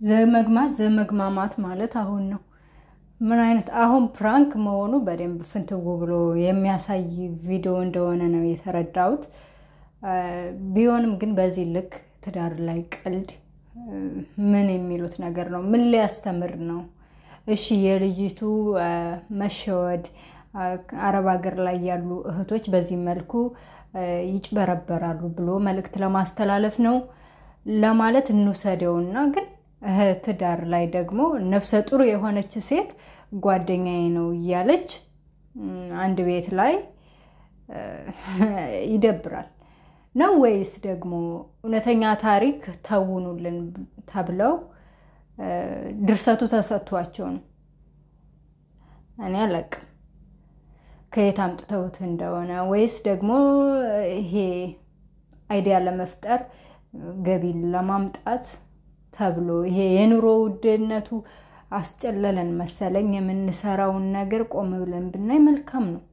ዘመግማማት ማለት አሁን ነው ምን አይነት አሁን ፕራንክ መሆኑ በደንብ ፍንትው ብሎ የሚያሳይ ቪዲዮ እንደሆነ ነው የተረዳሁት ቢሆንም ግን በዚህ ልክ ትዳር ላይ ቀልድ ምን የሚሉት ነገር ነው ምን ሊያስተምር ነው እሺ የልጅቱ መሸወድ አረብ ሀገር ላይ ያሉ እህቶች በዚህ መልኩ ይጭበረበራሉ ብሎ መልእክት ለማስተላለፍ ነው ለማለት እንውሰደውና ግን ትዳር ላይ ደግሞ ነፍሰ ጡር የሆነች ሴት ጓደኛዬ ነው ያለች አንድ ቤት ላይ ይደብራል ነው ወይስ ደግሞ እውነተኛ ታሪክ ታውኑልን ተብለው ድርሰቱ ተሰጥቷቸው ነው እኔ አላቅም ከየት አምጥተውት እንደሆነ ወይስ ደግሞ ይሄ አይዲያ ለመፍጠር ገቢ ለማምጣት ተብሎ ይሄ የኑሮ ውድነቱ አስጨለለን መሰለኝ የምንሰራውን ነገር ቆም ብለን ብናይ መልካም ነው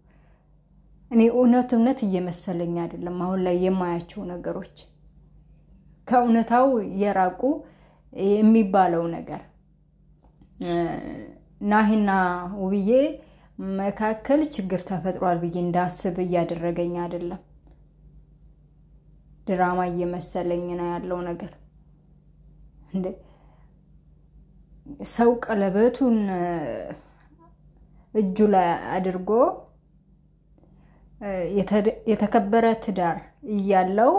እኔ እውነት እየመሰለኝ አይደለም አሁን ላይ የማያቸው ነገሮች ከእውነታው የራቁ የሚባለው ነገር ናሂና ውብዬ መካከል ችግር ተፈጥሯል ብዬ እንዳስብ ያደረገኝ አይደለም ድራማ እየመሰለኝ ነው ያለው ነገር እንዴ ሰው ቀለበቱን እጁ ላይ አድርጎ የተከበረ ትዳር ይያለው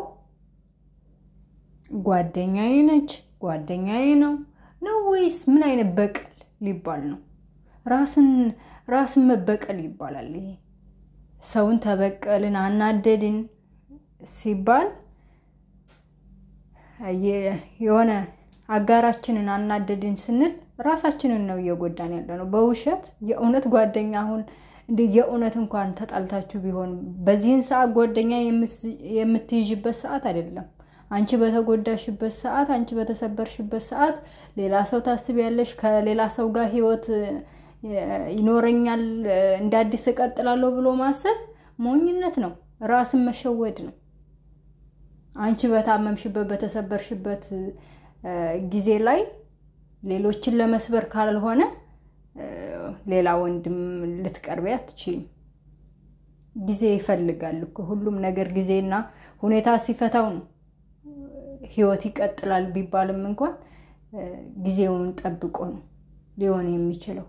ጓደኛዬ ነች ጓደኛዬ ነው ወይስ ምን አይነት በቀል ሊባል ነው ራስን መበቀል ይባላል ይሄ ሰውን ተበቀልን አናደድን ሲባል የሆነ አጋራችንን አናደድን ስንል ራሳችንን ነው እየጎዳን ያለነው በውሸት የእውነት ጓደኛ አሁን እንደ የእውነት እንኳን ተጣልታችሁ ቢሆን በዚህን ሰዓት ጓደኛ የምትይዥበት ሰዓት አይደለም አንቺ በተጎዳሽበት ሰዓት አንቺ በተሰበርሽበት ሰዓት ሌላ ሰው ታስቢያለሽ ከሌላ ሰው ጋር ህይወት ይኖረኛል እንደ አዲስ እቀጥላለሁ ብሎ ማሰብ ሞኝነት ነው ራስን መሸወድ ነው አንቺ በታመምሽበት በተሰበርሽበት ጊዜ ላይ ሌሎችን ለመስበር ካልሆነ ሌላ ወንድም ልትቀርበይ አትችይም ጊዜ ይፈልጋል እኮ ሁሉም ነገር ጊዜና ሁኔታ ሲፈታው ነው ህይወት ይቀጥላል ቢባልም እንኳን ጊዜውን ጠብቆ ነው ሊሆን የሚችለው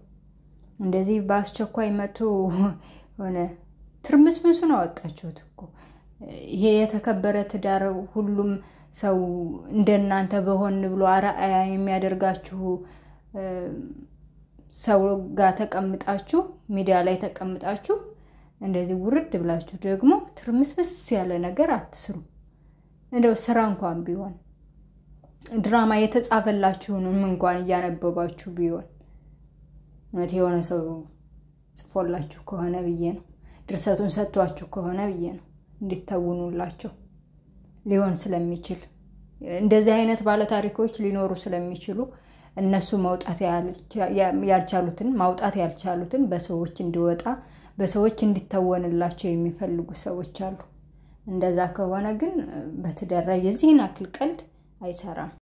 እንደዚህ ባስቸኳይ መቶ ሆነ ትርምስምሱን አወጣችሁት እኮ ይሄ የተከበረ ትዳር ሁሉም ሰው እንደናንተ በሆን ብሎ አራአያ የሚያደርጋችሁ ሰው ጋር ተቀምጣችሁ ሚዲያ ላይ ተቀምጣችሁ እንደዚህ ውርድ ብላችሁ ደግሞ ትርምስምስ ያለ ነገር አትስሩ እንደው ስራ እንኳን ቢሆን ድራማ የተጻፈላችሁን እንኳን ያነበባችሁ ቢሆን ማለት የሆነ ሰው ጽፎላችሁ ከሆነ ብዬ ነው ድርሰቱን ሰጥቷችሁ ከሆነ ብዬ ነው እንድታውኑላችሁ ሊሆን ስለሚችል እንደዚህ አይነት ባለ ታሪኮች ሊኖሩ ስለሚችሉ እነሱ ማውጣት ያልቻሉትን በሰዎች እንዲወጣ በሰዎች እንዲታወንላቸው የሚፈልጉ ሰዎች አሉ እንደዛ ከሆነ ግን በተደረገ የዚህን አክል ቀልድ አይሰራም